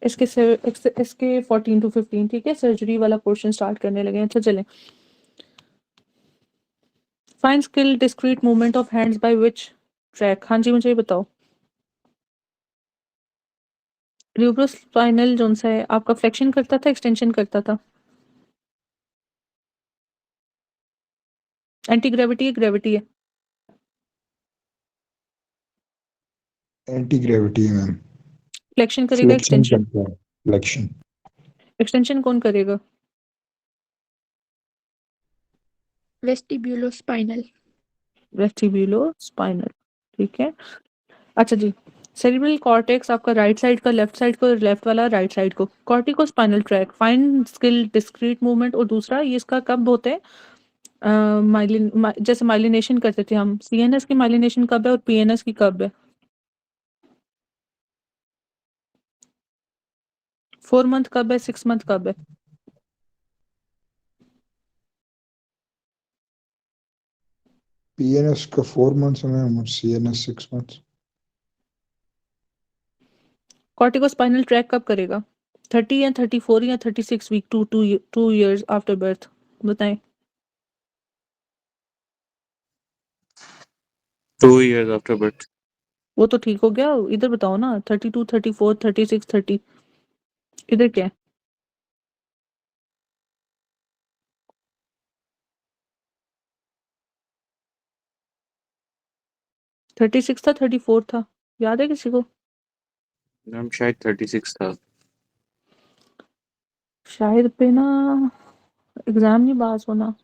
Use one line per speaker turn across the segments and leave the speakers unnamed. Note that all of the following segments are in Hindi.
इसके 14 to 15, ठीक है, सर्जरी वाला पोर्शन स्टार्ट करने लगे। अच्छा चलें। Fine skill discrete movement of hands by which track. हाँ जी, मुझे ये बताओ। ल्यूब्रोस्पाइनल जोन सा है आपका, फ्लेक्शन करता था एक्सटेंशन करता था? एंटी ग्रेविटी है ग्रेविटी है?
एंटी ग्रेविटी है मैम।
फ्लेक्शन करेगा
फ्लेक्शन
एक्सटेंशन?
करता है, फ्लेक्शन।
एक्सटेंशन कौन करेगा?
वेस्टिब्यूलोस्पाइनल।
वेस्टिब्यूलोस्पाइनल, ठीक है। अच्छा जी, सेरिब्रल कॉर्टेक्स आपका राइट साइड का लेफ्ट साइड को, लेफ्ट वाला राइट साइड को। Corticospinal tract fine skill discrete movement. और दूसरा ये इसका कब होते हैं? जैसे माइलिनेशन करते थे हम, सीएनएस की माइलिनेशन कब है और पीएनएस की कब है? 4 मंथ कब है, 6 मंथ कब है?
पीएनएस का 4 मंथ्स है मैम और सीएनएस 6 मंथ्स।
कॉर्टिकोस्पाइनल ट्रैक कब करेगा? 30 या 34 या 36 वीक, 2 years आफ्टर बर्थ? बताएं।
2 years after birth।
वो तो ठीक हो गया, इधर बताओ ना। 32, 34, 36, 30, इधर क्या है? 36 था, 34 था, याद है किसी को?
मैम शायद 36 था।
शायद पे ना एग्जाम नहीं पास होना।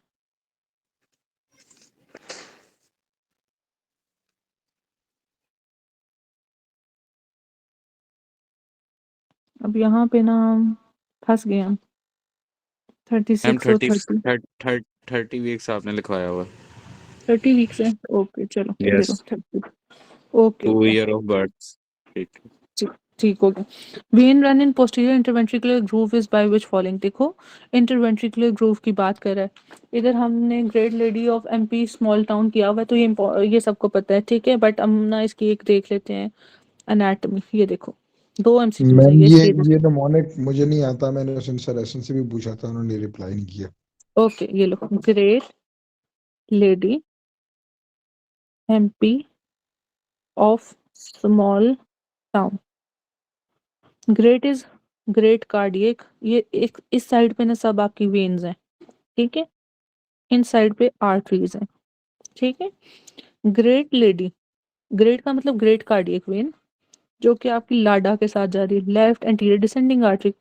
अब यहाँ पे ना फंस गए हम।
मैम
36 और 30।
30 वीक्स आपने लिखवाया हुआ।
30 वीक्स है, ओके चलो ये
yes,
low 30। Okay
2
okay,
year of birth। ठीक है।
ठीक हो गया। When run in posterior interventricular groove is by which following. देखो, इंटरवेंट्रिकुलर ग्रूव की बात कर रहा है इधर। हमने great lady of MP small town किया हुआ है, तो ये सबको पता है, ठीक है। बट हम ना इसकी एक देख लेते हैं, एनाटॉमी। ये देखो, 2 एमसीक्यूज है
मैम
ये
ये
इसके।
ये निमोनिक मुझे नहीं आता, मैंने सेंसर से भी पूछा था, उन्होंने रिप्लाई नहीं किया।
ओके ये लो, great lady MP of small town. Great is great cardiac. ये एक इस साइड पे ना सब आपकी वेन्स हैं, ठीक है। इन साइड पे आर्टरीज हैं, ठीक है। ग्रेट लेडी, ग्रेट का मतलब ग्रेट कार्डियक वेन, जो कि आपकी लाडा के साथ जा रही है, left anterior descending artery.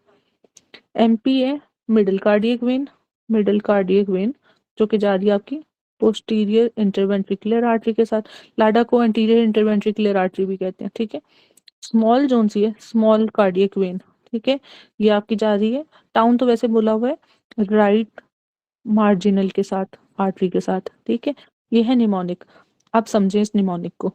MP है middle cardiac vein, middle cardiac vein जो कि जा रही है आपकी पोस्टीरियर इंटरवेंट्रिकुलर आर्टरी के साथ। लाडा को एंटीरियर इंटरवेंट्रिकुलर आर्टरी भी कहते हैं, ठीक है। स्मॉल जोन सी है, स्मॉल कार्डियक वेन, ठीक है। ये आपकी जा रही है, टाउन तो वैसे बोला हुआ है राइट मार्जिनल के साथ, आर्टरी के साथ, ठीक है। ये है निमोनिक। आप समझें इस निमोनिक को।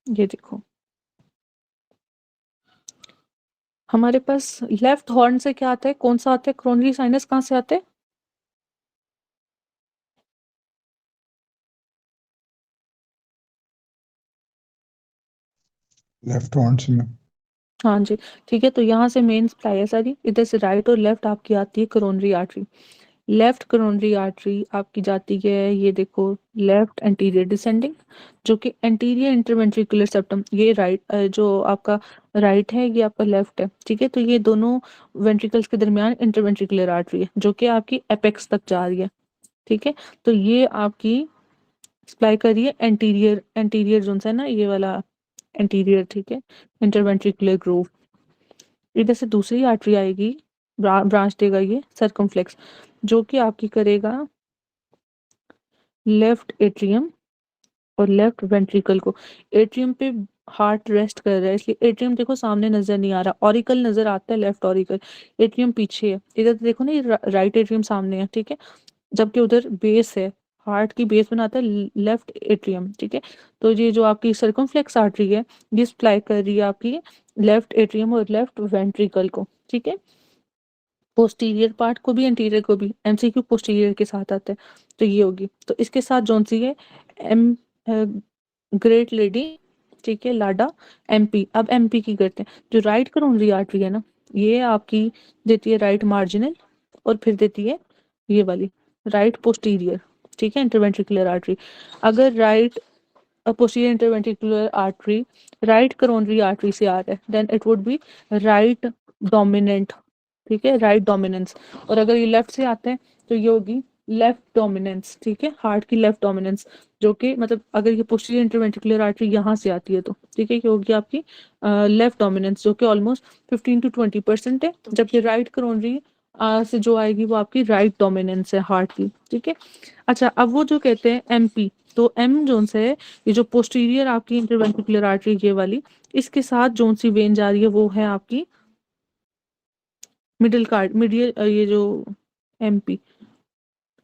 ये देखो, हमारे पास लेफ्ट हॉर्न से क्या आता है, कौन सा आता है? क्रोनरी साइनस कहाँ से आते हैं?
लेफ्ट हैंड से में।
हाँ जी, ठीक है। तो यहाँ से मेन सप्लाई है सारी, इधर से राइट और लेफ्ट आपकी आती है coronary artery. Left coronary artery आपकी जाती है, ये देखो, लेफ्ट एंटीरियर डिसेंडिंग, जो कि एंटीरियर इंटरवेंट्रिकुलर सेप्टम। ये राइट जो आपका राइट है, ये आपका लेफ्ट है, ठीक है। तो ये दोनों वेंट्रिकल्स के दरमियान इंटरवेंट्रिकुलर आर्टरी है, जो कि आपकी एपेक्स तक जा रही है, ठीक है। तो ये आपकी सप्लाई कर रही है एंटीरियर, एंटीरियर जोन है ना ये वाला एंटीरियर, ठीक है, इंटरवेंट्रिकुलर ग्रूव। इधर से दूसरी आर्टरी आएगी, ब्रांच देगा ये सर्कमफ्लेक्स, जो कि आपकी करेगा लेफ्ट एट्रियम और लेफ्ट वेंट्रिकल को। एट्रियम पे हार्ट रेस्ट कर रहा है, इसलिए एट्रियम देखो सामने नजर नहीं आ रहा, ऑरिकल नजर आता है, लेफ्ट ऑरिकल। एट्रियम पीछे है, इधर देखो ना, ये राइट एट्रियम सामने है, ठीक है। जबकि उधर बेस है, हार्ट की बेस बनाता है लेफ्ट एट्रियम, ठीक है। तो ये जो आपकी सर्कमफ्लेक्स आर्टरी है, ये सप्लाई कर रही है आपकी लेफ्ट एट्रियम और लेफ्ट वेंट्रिकल को, ठीक है। पोस्टीरियर पार्ट को भी एंटीरियर को भी, एमसीक्यू पोस्टीरियर के साथ आता है, तो ये होगी। तो इसके साथ जोन सी है एम ग्रेट लेडी, ठीक है, लाडा, एमपी। अब एमपी की करते हैं। जो राइट करोनरी आर्टरी है ना, ये आपकी देती है राइट मार्जिनल, और फिर देती है ये वाली राइट पोस्टीरियर, ठीक है, इंटरवेंट्रिकुलर आर्टरी। अगर right posterior interventricular artery right coronary artery से आ रहा है, then it would be right dominant, ठीक है, राइट डोमिनेंस। और अगर ये लेफ्ट से आता है तो ये होगी लेफ्ट डोमिनेंस, ठीक है, हार्ट की लेफ्ट डोमिनेंस, जो कि मतलब अगर ये पोस्टीरियर इंटरवेंट्रिकुलर आर्टरी यहाँ से आती है तो, ठीक है, ये होगी आपकी लेफ्ट डोमिनेंस, जो कि ऑलमोस्ट 15 to 20% है। जबकि राइट करोनरी से जो आएगी वो आपकी राइट डोमिनेंस है हार्ट की, ठीक है। अच्छा, अब वो जो कहते हैं एमपी, तो एम जोन से है ये जो पोस्टीरियर आपकी इंटरवेंट्रिकुलर आर्टरी ये वाली, इसके साथ जोन सी वेन जा रही है वो है आपकी मिडिल कार्ड मिडियल, ये जो एमपी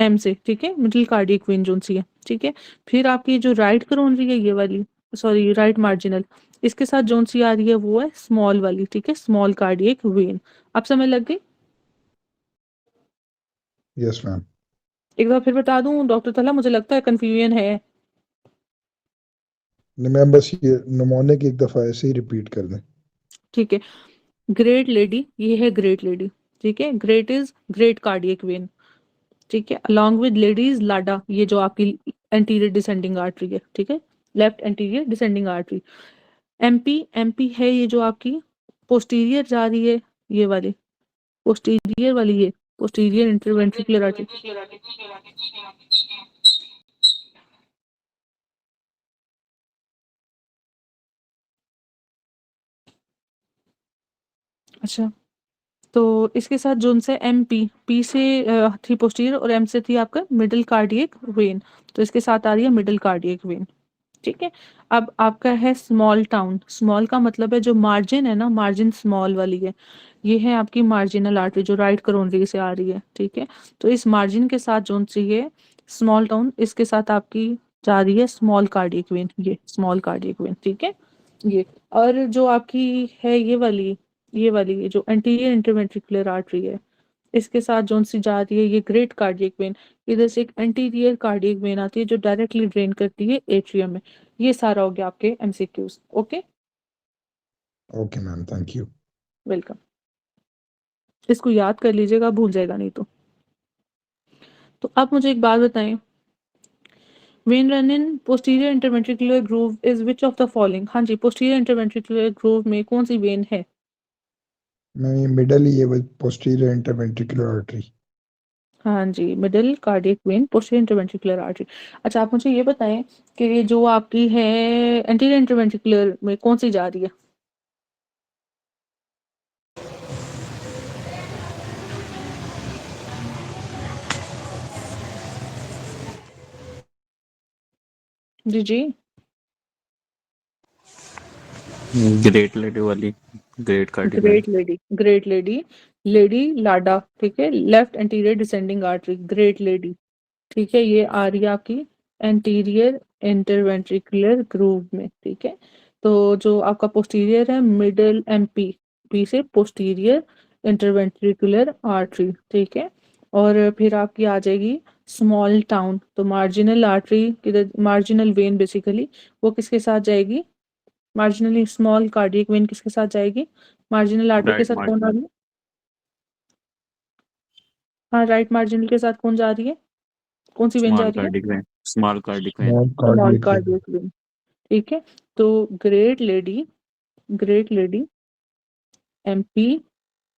एम से, ठीक है, मिडिल कार्डियक वेन जोन सी है, ठीक है। फिर आपकी जो राइट करोनरी है ये वाली, सॉरी राइट मार्जिनल, इसके साथ जोन सी आ रही है वो है स्मॉल वाली, ठीक है, स्मॉल कार्डियक वेन। अब समझ लग गई?
Yes ma'am.
एक बार फिर बता दूं डॉक्टर तला, मुझे लगता है कंफ्यूजन है।
नहीं मैम, बस ये नमूने की एक दफा ऐसे ही रिपीट कर दें।
ठीक है, ग्रेट लेडी, ये है ग्रेट लेडी, ठीक है, great is great cardiac vein, ठीक है, अलॉन्ग विद लेडीज लाडा, ये जो आपकी एंटीरियर डिसेंडिंग आर्टरी है, ठीक है, left anterior descending artery. MP, MP है ये जो आपकी पोस्टीरियर जा रही है, ये वाली पोस्टीरियर वाली, ये पोस्टीरियर इंटरवेंट्रिकुलर आर्टरी। अच्छा, तो इसके साथ जोन से एम पी, पी से थी पोस्टीरियर और एम से थी आपका मिडिल कार्डियक वेन, तो इसके साथ आ रही है मिडिल कार्डियक वेन, ठीक है। अब आपका है स्मॉल टाउन, स्मॉल का मतलब है जो मार्जिन है ना, मार्जिन स्मॉल वाली है, ये है आपकी मार्जिनल आर्टरी जो राइट करोनरी से आ रही है, ठीक है। तो इस मार्जिन के साथ जोन सी है स्मॉल टाउन, इसके साथ आपकी जा रही है स्मॉल कार्डियक वेन, ये स्मॉल कार्डियक वेन, ठीक है, ये। और जो आपकी है ये वाली जो एंटीरियर इंटरवेंट्रिकुलर आर्टरी है, इसके साथ जोन सी जा रही है ये ग्रेट कार्डियक वेन। इधर से एक एंटीरियर कार्डियक वेन आती है जो डायरेक्टली ड्रेन करती है एट्रियम में। ये सारा हो गया आपके MCQs. Okay,
okay ma'am, thank you.
Welcome. इसको याद कर लीजिएगा, भूल जाएगा नहीं तो आप मुझे एक बात बताएं, vein run in posterior interventricular groove is which of the following. हाँ जी, पोस्टीरियर इंटरवेंट्रिकुलर ग्रूव में कौन सी वेन है?
मैम ये मिडल ही है, पोस्टीरियर इंटरवेंट्रिकुलर आर्टरी।
हाँ जी, middle cardiac vein, posterior interventricular artery. अच्छा, आप मुझे ये बताएं कि ये जो आपकी है एंटीरियर इंटरवेंट्रिकुलर में कौन सी जा रही है? जी जी,
ग्रेट लेडी वाली, great cardiac.
Great lady, lady लाडा, ठीक है, left anterior descending artery, great lady, ठीक है, ये आ रही है आपकी एंटीरियर इंटरवेंट्रिकुलर ग्रूव में, ठीक है। तो जो आपका पोस्टीरियर है मिडिल एमपी, पी से पोस्टीरियर इंटरवेंट्रिकुलर आर्टरी, ठीक है। और फिर आपकी आ जाएगी स्मॉल टाउन, तो मार्जिनल आर्टरी किधर, मार्जिनल वेन बेसिकली, वो किसके साथ जाएगी? मार्जिनली स्मॉल कार्डियक वेन किसके साथ जाएगी? मार्जिनल आर्टरी के
राइट
साथ कौन आ
मार्जिनल।
रही है? हाँ, राइट मार्जिनल के साथ कौन जा रही है? कौन सी वेन जा
स्मॉल
रही है?
Cardiac vein, small cardiac vein.
Small
small
cardiac vein.
Cardiac vein, ठीक है। तो great lady MP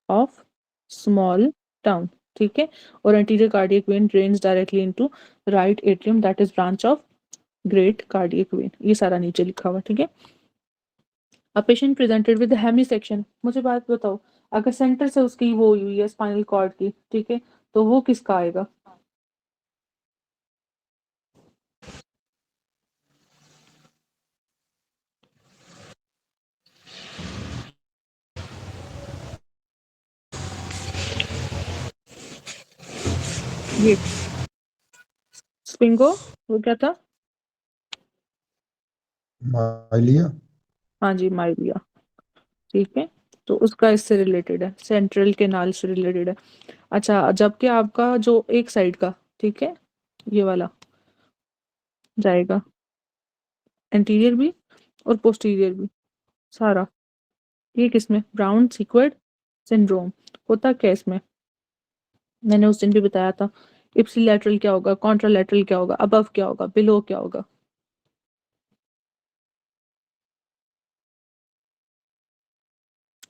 of small town, ठीक है। और anterior cardiac vein drains directly into right atrium, that is branch of great cardiac vein. ये सारा नीचे लिखा हुआ, ठीक है। A patient presented with hemi section, मुझे बात बताओ, अगर सेंटर से उसकी वो हुई है स्पाइनल कॉर्ड की, ठीक है, तो वो किसका आएगा? ये स्पिंगो, वो क्या था?
माइलिया।
हाँ जी, माइलिया, ठीक है, तो उसका इससे रिलेटेड है, सेंट्रल केनाल से रिलेटेड है। अच्छा, जबकि आपका जो एक साइड का, ठीक है, ये वाला जाएगा एंटीरियर भी और पोस्टीरियर भी सारा। ये किसमें? ब्राउन सीक्वेड सिंड्रोम होता क्या इसमें? मैंने उस दिन भी बताया था, इप्सिलैटरल क्या होगा, कॉन्ट्रालैटरल क्या होगा, अबव क्या होगा, बिलो क्या होगा।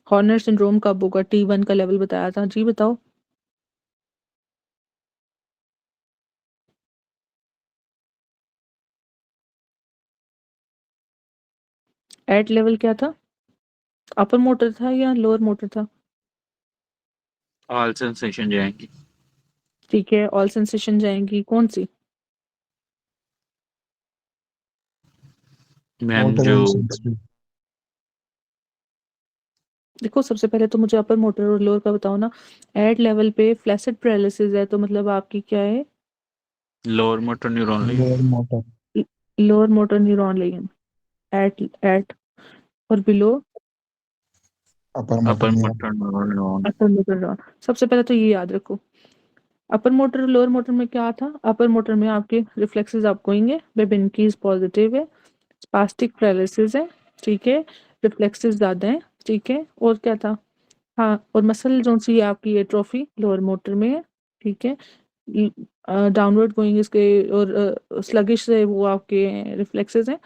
हॉर्नर सिंड्रोम कब होगा? T1 का लेवल बताया था जी, बताओ। एट लेवल क्या था? अपर मोटर था या लोअर मोटर था?
ऑल सेंसेशन जाएंगी।
ठीक है, ऑल सेंसेशन जाएंगी, कौन सी?
मैम
मोटर
जो
एंड सेंसरी।
देखो, सबसे पहले तो मुझे अपर मोटर और लोअर का बताओ ना। एट लेवल पे फ्लैसिड पैरालिसिस है, तो मतलब आपकी क्या है?
लोअर मोटर न्यूरॉन ली।
Lower motor.
Lower motor neuron lesion. At at और below
upper motor
upper
neuron.
Motor neuron.
Upper motor neuron. सबसे पहले तो ये याद रखो, अपर मोटर और लोअर मोटर में क्या था? अपर मोटर में आपके रिफ्लेक्सेस आपको होंगे, बेबिनकीज पॉजिटिव है, स्पास्टिक पैरालिसिस है, ठीक है, रिफ्लेक्सेस ज्यादा है, ठीक है, और क्या था? हाँ, और मसल जो सी है आपकी एट्रोफी लोअर मोटर में है, ठीक है, डाउनवर्ड गोइंग इसके, और स्लगिश है वो आपके रिफ्लेक्सेस हैं,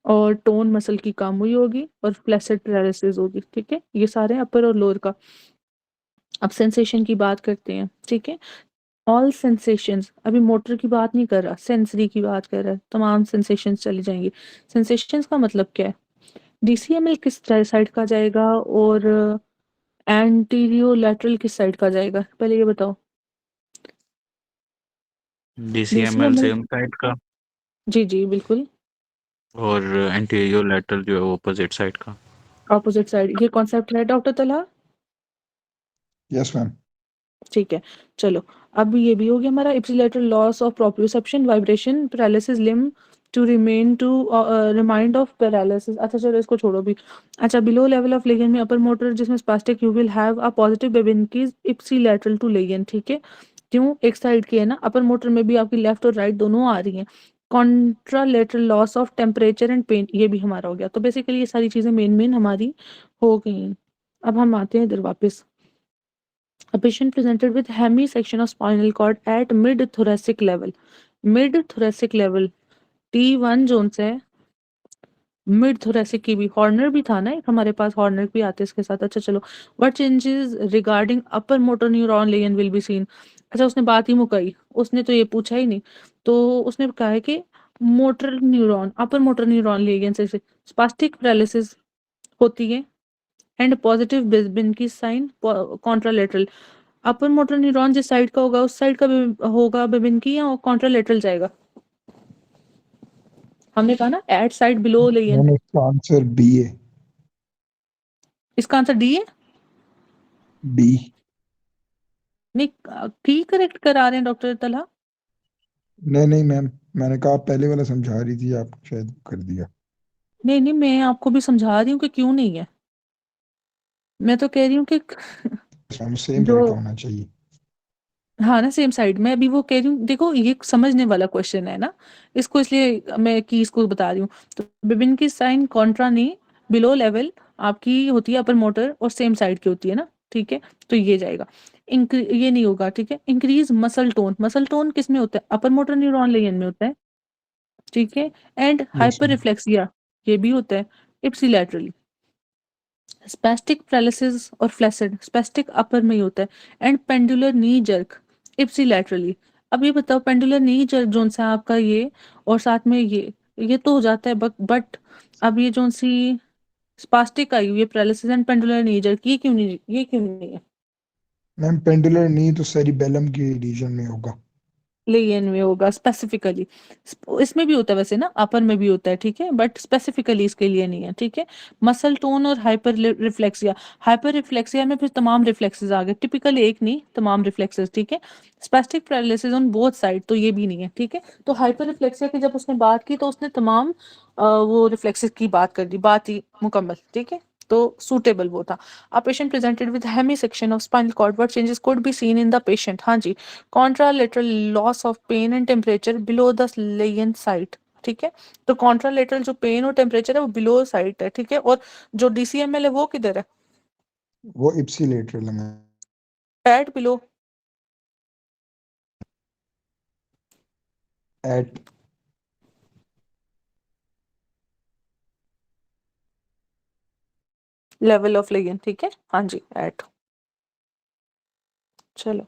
और टोन मसल की कम हुई होगी, और फ्लैसिड पैरालिसिस होगी, ठीक है, ये सारे अपर और लोअर का। अब सेंसेशन की बात करते हैं, ठीक है। ऑल सेंसेशंस, अभी मोटर की बात नहीं कर रहा, सेंसरी की बात कर रहा है, तमाम सेंसेशंस चली जाएंगी। सेंसेशंस का मतलब क्या है? डीसीएमएल किस साइड का जाएगा, और एंटीरियो लैटरल किस साइड का जाएगा, पहले ये बताओ।
डीसीएमएल
डीसीएमएल,
सेम साइड का,
जी जी बिल्कुल,
और एंटीरियर लेटरल जो है ऑपोजिट साइड का।
ऑपोजिट साइड, ये कॉन्सेप्ट है डॉक्टर तलहा?
Yes ma'am.
ठीक है, चलो। अब ये भी हो गया हमारा, ipsilateral loss of proprioception, vibration, paralysis limb to remain to remind of paralysis. अच्छा चलो, इसको छोड़ो भी। अच्छा, बिलो लेवल ऑफ लेगियन में अपर मोटर जिसमें spastic, you will have a positive Babinski's ipsilateral to lesion, ठीक है। क्यों? एक साइड की है ना, अपर मोटर में भी आपकी लेफ्ट और राइट दोनों आ रही हैं। Contralateral loss of temperature and pain, ये भी हमारा हो गया। तो बेसिकली ये सारी चीजें मेन मेन हमारी हो गई। अब हम आते हैं इधर वापस। A patient presented with hemisection of spinal cord at mid-thoracic level. Mid-thoracic level, T1 zone से है, मिड थोरेसिक की भी, हॉर्नर भी था ना एक हमारे पास, हॉर्नर भी आते इसके साथ। अच्छा चलो, what changes regarding upper motor neuron legend will be seen. अच्छा, उसने बात ही मुकाई, उसने तो ये पूछा ही नहीं। तो उसने कहा है कि motor neuron, upper motor neuron lesion से स्पास्टिक पैरालिसिस होती है, एंड पॉजिटिव बिस्बिन की sign contralateral. Upper motor neuron जिस साइड का होगा उस साइड का होगा बेबिनकी, या कॉन्ट्रालेटरल जाएगा? हमने कहा ना eight side below Legion.
Ma'am इसका आंसर बी है।
इसका आंसर डी है?
बी।
नहीं, की करेक्ट करा रहे हैं डॉक्टर तलहा?
नहीं नहीं मैम, मैंने कहा आप पहले वाला समझा रही थी, आप शायद कर दिया।
नहीं नहीं, मैं आपको भी समझा रही हूँ कि क्यों नहीं है। मैं तो कह रही हूँ कि
मैम सेम
जो,
राइट होना चाहिए।
हाँ ना, सेम साइड। मैं अभी वो कह रही हूँ, देखो ये समझने वाला क्वेश्चन है ना, इसको इसलिए मैं की इसको बता रही हूँ। तो बिबिन की साइन कॉन्ट्रा नहीं, बिलो लेवल आपकी होती है अपर मोटर, और सेम साइड की होती है ना, ठीक है, तो ये जाएगा। ये नहीं होगा, ठीक है। Increase muscle tone, muscle tone किस में होता है? अपर मोटर न्यूरॉन लेगन में होता है, ठीक है। And
yes
hyper
ma'am.
Reflexia, ये भी होता है इप्सिलैटरली। स्पैस्टिक पैरालिसिस और फ्लैसिड, स्पैस्टिक अपर में ही होता है, एंड पेंडुलर नी जर्क इप्सिलैटरली। अब ये बताओ, पेंडुलर नी जर्क जोन सा आपका ये, और साथ में ये तो हो जाता है, बट अब ये जोन सी स्पास्टिक आई हुई है paralysis and pendular knee jerk, ये क्यों नहीं है?
मैम पेंडुलर नहीं तो सेरिबेलम की रीजन में होगा।
लेयन में होगा स्पेसिफिकली। इसमें भी होता है वैसे ना, अपर में भी होता है, ठीक है, बट स्पेसिफिकली इसके लिए नहीं है, ठीक है। मसल टोन और हाइपर रिफ्लेक्सिया, हाइपर रिफ्लेक्सिया में फिर तमाम रिफ्लेक्सेस आ गए, टिपिकल एक नहीं, तमाम रिफ्लेक्सेस, ठीक है। Specific paralysis on both side, तो ये भी नहीं है, ठीक है। तो हाइपर रिफ्लेक्सिया की जब उसने बात की तो उसने तमाम वो रिफ्लेक्सेस की बात कर दी, बात ही मुकम्मल, ठीक है। तो सूटेबल वो था। A patient presented with hemi section of spinal cord, what changes could be seen in the patient? हाँ जी, contralateral loss of pain and temperature below the lesion site. ठीक है, तो कॉन्ट्रालेटरल जो पेन और टेम्परेचर है वो बिलो साइट है। ठीक है, और जो डीसीएमएल है वो किधर है?
वो इप्सिलेटरल में
at below
at
level of lesion. ठीक है, हाँ जी, एट। चलो,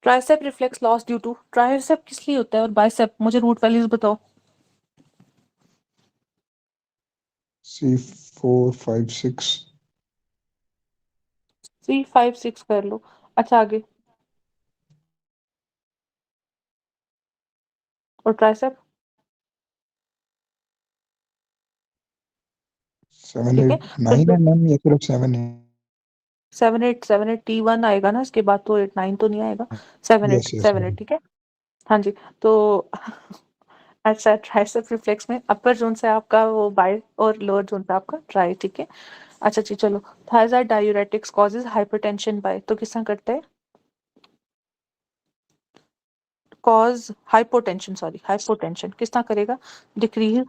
tricep reflex loss due to, tricep किस लिए होता है और बाइसेप, मुझे रूट वैल्यूज बताओ।
C4 5 6
3 5 6 कर लो। अच्छा, आगे, और ट्राइसेप?
7
ठीक है,
8
तो
9 है मैम, या सिर्फ 7 है?
7 8 T1 आएगा ना, इसके बाद तो 8 9 तो नहीं आएगा। 7 8
यस यस
7 8, ठीक है। हाँ जी, तो अच्छा, ट्राइसेप रिफ्लेक्स में अपर जोन से आपका वो बाय और लोअर जोन से आपका ट्राई। ठीक है, अच्छा जी, चलो, thyroid diuretics causes hypertension by, तो किस तरह करते हैं? कॉज हाइपोटेंशन, सॉरी, हाइपोटेंशन किस तरह करेगा? Decrease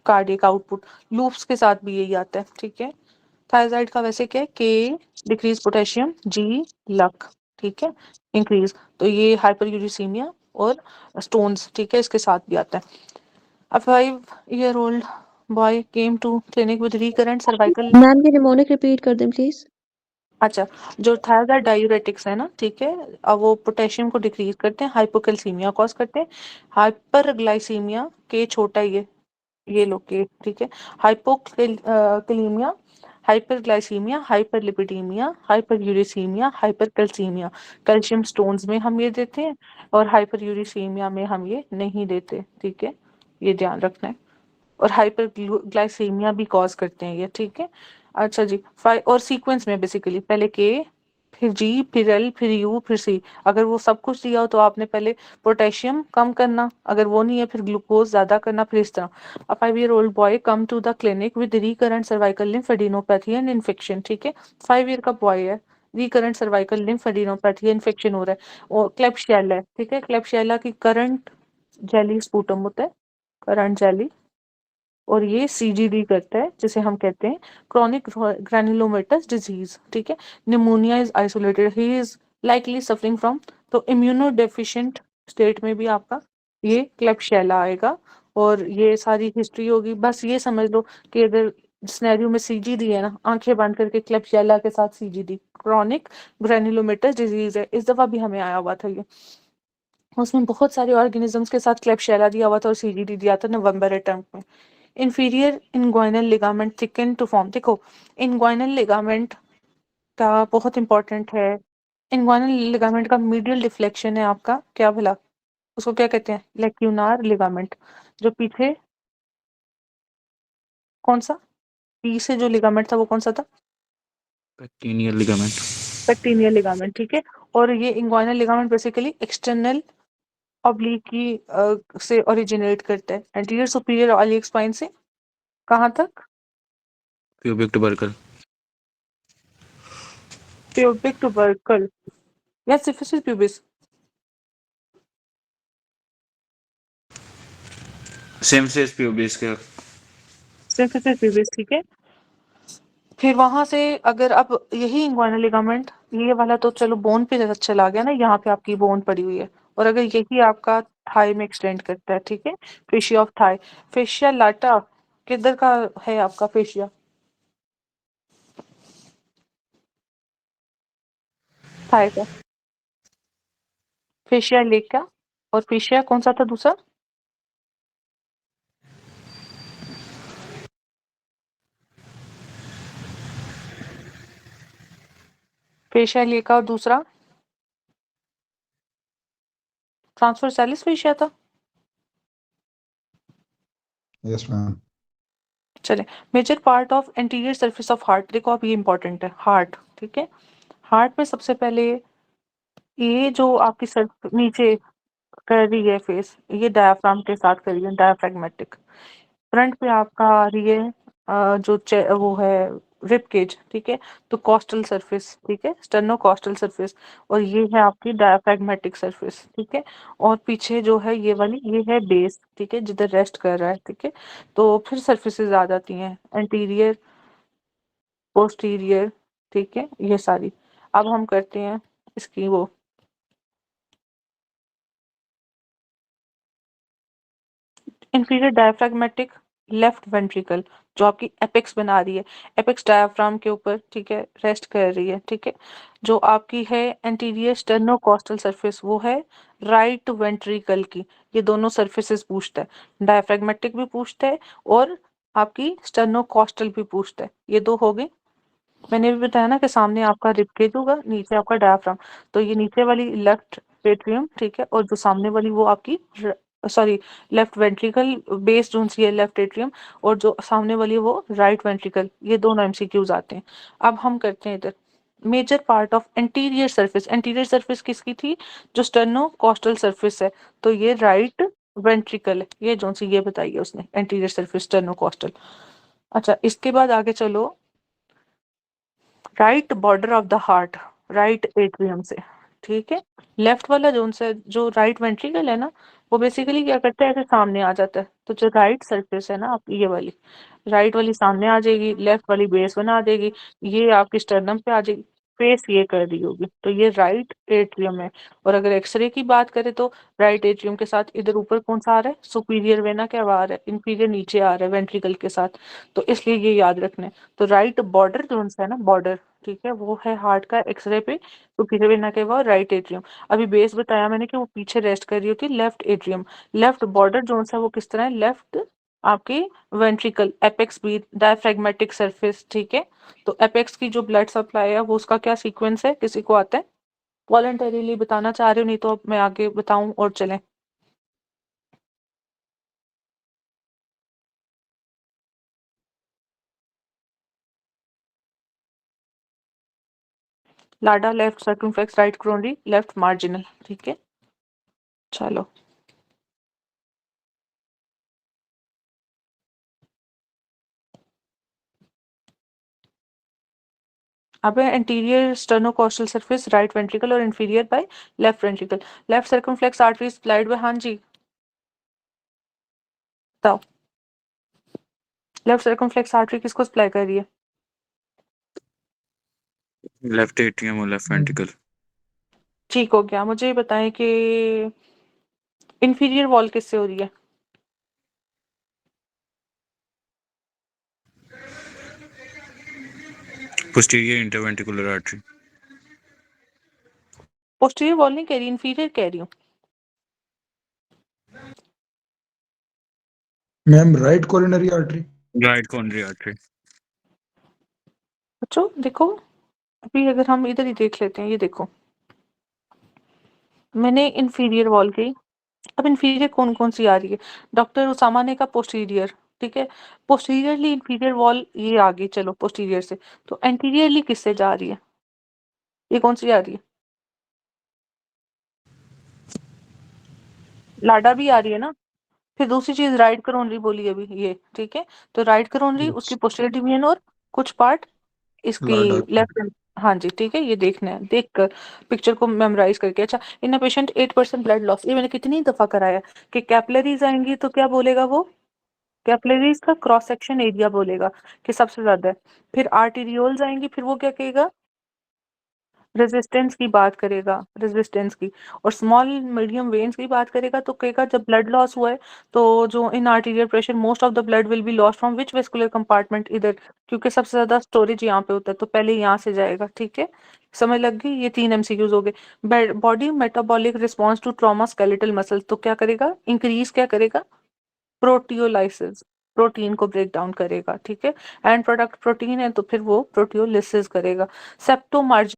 cardiac output. लूप्स के साथ भी यही आता है। ठीक है, थायराइड का वैसे क्या है? के डिक्रीज पोटेशियम, जी लक, ठीक है, इंक्रीज, तो ये हाइपरयूरिसीमिया और स्टोन्स, ठीक है, इसके साथ भी आता है। अ 5 year old boy came to clinic with recurrent cervical।
Ma'am ये निमोनिक रिपीट कर दें प्लीज।
अच्छा, जो थायराइड डायूरेटिक्स है ना, ठीक है, अब वो पोटेशियम को डिक्रीज करते हैं, हाइपोकैल्सीमिया कॉज करते हैं, हाइपरग्लाइसीमिया, के छोटा ये लो के, ठीक है, hypokalaemia, hyperglycaemia, hyperlipidaemia, hyperuricemia, hypercalcaemia. Calcium stones में हम ये देते हैं और हाइपरयूरिसीमिया में हम ये नहीं देते। ठीक है, ये ध्यान रखना है। और हाइपरग्लाइसीमिया भी कॉज करते हैं ये। ठीक है, अच्छा जी, फाइव और सीक्वेंस में बेसिकली पहले के, फिर जी, फिर एल, फिर यू, फिर सी। अगर वो सब कुछ दिया हो तो आपने पहले पोटेशियम कम करना, अगर वो नहीं है फिर ग्लूकोज ज्यादा करना, फिर इस तरह। A 5 year old boy come to the clinic with recurrent cervical lymphadenopathy and infection. ठीक है, 5 year का बॉय है, रिकरेंट सर्वाइकल लिम्फेडिनोपैथी इन्फेक्शन हो रहा है, और क्लेब्सियला है। ठीक है, क्लेब्सियला की करंट जेली स्पूटम होता है, करंट जेली, और ये सीजीडी करता है, जिसे हम कहते हैं क्रॉनिक ग्रैनुलोमेटस डिजीज। ठीक है, pneumonia is isolated, he is likely suffering from, तो इम्यूनो डेफिशिएंट स्टेट में भी आपका ये क्लेब्सियला आएगा। और ये सारी हिस्ट्री होगी, बस ये समझ लो कि अगर सिनेरियो में सीजीडी है ना, आंखें बंद करके क्लेब्सियला के साथ सीजीडी, क्रॉनिक ग्रैनुलोमेटस डिजीज है, इस दफा भी हमें आया हुआ था ये, उसमें बहुत सारे ऑर्गेनिजम्स के साथ क्लेब्सियला दिया हुआ था और सीजीडी दिया था नवंबर अटेम्प्ट में। Inferior inguinal ligament thicken to form, देखो इनग्वाइनल लिगामेंट का बहुत इंपॉर्टेंट है। इनग्वाइनल लिगामेंट का मीडियल डिफ्लेक्शन है आपका, क्या भला उसको क्या कहते हैं? Lacunar ligament. जो पीछे कौन सा, पी से जो लिगामेंट था वो कौन सा था?
पेक्टिनियल लिगामेंट।
पेक्टिनियल लिगामेंट। ठीक है, और ये inguinal ligament basically external oblique की से ओरिजिनेट करता है, एंटीरियर सुपीरियर ऑलिक स्पाइन से कहाँ तक?
प्यूबिक टुबरकल।
प्यूबिक टुबरकल या सिफिसिस प्यूबिस?
सिम्फिसिस प्यूबिस के।
सिफिसिस प्यूबिस, ठीक है। फिर वहां से अगर अब यही इंग्वाइनल लिगामेंट, ये वाला तो चलो बोन पे चला गया ना, यहाँ पे आपकी बोन पड़ी हुई है, और अगर यही आपका थाई में एक्सटेंड करता है, ठीक है, फेशिया ऑफ थाई, फेशिया लाटा किधर का है आपका फेशिया? थाई का। फेशिया लेका, और फेशिया कौन सा था दूसरा? फेशिया लेका और दूसरा ट्रांसवर्सैलिस फेशिया था।
Yes ma'am.
चले, major part of anterior surface of heart, देखो अब ये इंपॉर्टेंट है, हार्ट। ठीक है, हार्ट में सबसे पहले ये जो आपकी सर नीचे कर रही है फेस, ये डायाफ्राम के साथ करिए, डायाफ्रैग्मेटिक। फ्रंट पे आपका आ रही है वो है रिब केज, ठीक है, तो कॉस्टल सरफेस, ठीक है, स्टर्नो कॉस्टल सरफेस, और ये है आपकी डायफ्रैग्मेटिक सरफेस, ठीक है, और पीछे जो है ये वाली ये है बेस, ठीक है, जिधर रेस्ट कर रहा है, ठीक है। तो फिर सरफेसेस आ जाती हैं एंटीरियर, पोस्टीरियर, ठीक है, ये सारी। अब हम करते हैं इसकी वो इंफीरियर डायफ्रैग्मेटिक लेफ्ट वेंट्रिकल, जो आपकी एपेक्स बना रही है, एपेक्स डायफ्राम के ऊपर, ठीक है, रेस्ट कर रही है, ठीक है। जो आपकी है एंटीरियर स्टर्नोकॉस्टल सरफेस, वो है राइट वेंट्रिकल की। ये दोनों सरफेसेस पूछता है, डायफ्रैग्मेटिक भी पूछता है और आपकी स्टर्नोकॉस्टल भी पूछता है। ये दो हो गई। मैंने भी बताया ना कि सामने आपका रिबकेज होगा, नीचे आपका डायफ्राम, तो ये नीचे वाली लेफ्ट एट्रियम, ठीक है, और जो सामने वाली वो आपकी सॉरी लेफ्ट वेंट्रिकल बेस जोन सी है लेफ्ट एट्रियम, और जो सामने वाली है वो राइट वेंट्रिकल। ये दोनों एमसीक्यूज आते हैं। अब हम करते हैं इधर major part of anterior surface. Anterior surface किसकी थी? जो स्टर्नो कॉस्टल सरफेस है, तो ये राइट वेंट्रिकल है, ये जोन सी ये बताइए उसने एंटीरियर सरफेस स्टर्नो कॉस्टल। अच्छा, इसके बाद आगे चलो, right border of the heart, right atrium से, ठीक है। लेफ्ट वाला जोन से जो राइट वेंट्रिकल है ना, वो बेसिकली क्या करता है, ऐसे सामने आ जाता है। तो जो राइट सरफेस है ना आपकी, ये वाली राइट वाली सामने आ जाएगी, लेफ्ट वाली बेस बना देगी, ये आपकी स्टर्नम पे आ जाएगी, फेस ये कर रही होगी, तो ये राइट एट्रियम है। और अगर एक्सरे की बात करें तो राइट एट्रियम के साथ इधर ऊपर कौन सा आ रहा है? सुपीरियर वेना क्या आ रहा है? इंफीरियर नीचे आ रहा है वेंट्रिकल के साथ, तो इसलिए ये याद रखना है। तो राइट बॉर्डर जोन है ना, बॉर्डर, ठीक है, वो है हार्ट का एक्सरे पे सुपीरियर वेना के बाद राइट एट्रियम। अभी बेस बताया मैंने कि वो पीछे रेस्ट कर रही होती है left atrium. Left border zone सा वो किस तरह है? लेफ्ट आपके वेंट्रिकल एपेक्स भी डायफ्रैग्मेटिक सरफेस, ठीक है। तो एपेक्स की जो ब्लड सप्लाई है वो उसका क्या सीक्वेंस है, किसी को आता है? वॉलंटरीली बताना चाह रहे हो, नहीं तो अब मैं आगे बताऊं और चलें। लाडा left circumflex, right coronary, left marginal, ठीक है। चलो, अब है anterior sternocostal surface right ventricle और inferior by left ventricle. Left circumflex artery supplied by, हाँ जी बताओ, लेफ्ट सर्कमफ्लेक्स आर्टरी किसको सप्लाई कर रही है?
लेफ्ट एट्रियम और लेफ्ट वेंट्रिकल।
ठीक हो गया। मुझे ये बताएं कि इंफीरियर वॉल किससे हो रही है?
Posterior interventricular artery.
Posterior wall नहीं कह रही, इंफीरियर कह रही हूँ।
Ma'am right coronary artery.
Right coronary artery.
बच्चों देखो, अभी अगर हम इधर ही देख लेते हैं, ये देखो मैंने इंफीरियर वॉल की, अब इंफीरियर कौन कौन सी आ रही है? डॉक्टर उसामा ने कहा पोस्टीरियर, ठीक है, पोस्टीरियरली इंफीरियर वॉल ये आ गई, चलो पोस्टीरियर से। तो एंटीरियरली किससे जा रही है? ये कौन सी आ रही है? लाडा भी आ रही है ना। फिर दूसरी चीज राइट करोनरी बोली अभी ये, ठीक है। तो राइट करोनरी, उसकी पोस्टीरियर डिवीजन और कुछ पार्ट इसकी
लाडा।
लेफ्ट। हाँ जी, ठीक है, ये देखना है, देख कर पिक्चर को मेमोराइज करके। अच्छा, इन अ पेशेंट 8% ब्लड लॉस, ये मैंने कितनी दफा कराया कि कैपिलरीज आएंगी तो क्या बोलेगा वो? कैपिलरीज का क्रॉस सेक्शन एरिया बोलेगा कि सबसे ज्यादा है। फिर आर्टेरियोल्स आएंगी, फिर वो क्या कहेगा? रेजिस्टेंस की बात करेगा, रेजिस्टेंस की। और स्मॉल मीडियम वेन्स की बात करेगा तो कहेगा जब ब्लड लॉस हुआ है तो जो in arterial pressure most of the blood will be lost from which vascular compartment, इधर, क्योंकि सबसे ज्यादा स्टोरेज यहाँ पे होता है, तो पहले यहाँ से जाएगा, ठीक है। समझ लग गई? ये 3 एमसीक्यूज हो गए। Body metabolic response to trauma skeletal muscle, तो क्या करेगा? इंक्रीज क्या करेगा? प्रोटियोलाइसिस, प्रोटीन को ब्रेक डाउन करेगा, ठीक है। एंड प्रोडक्ट प्रोटीन है तो फिर वो प्रोटियोलिसिस करेगा। सेप्टोमार्जिन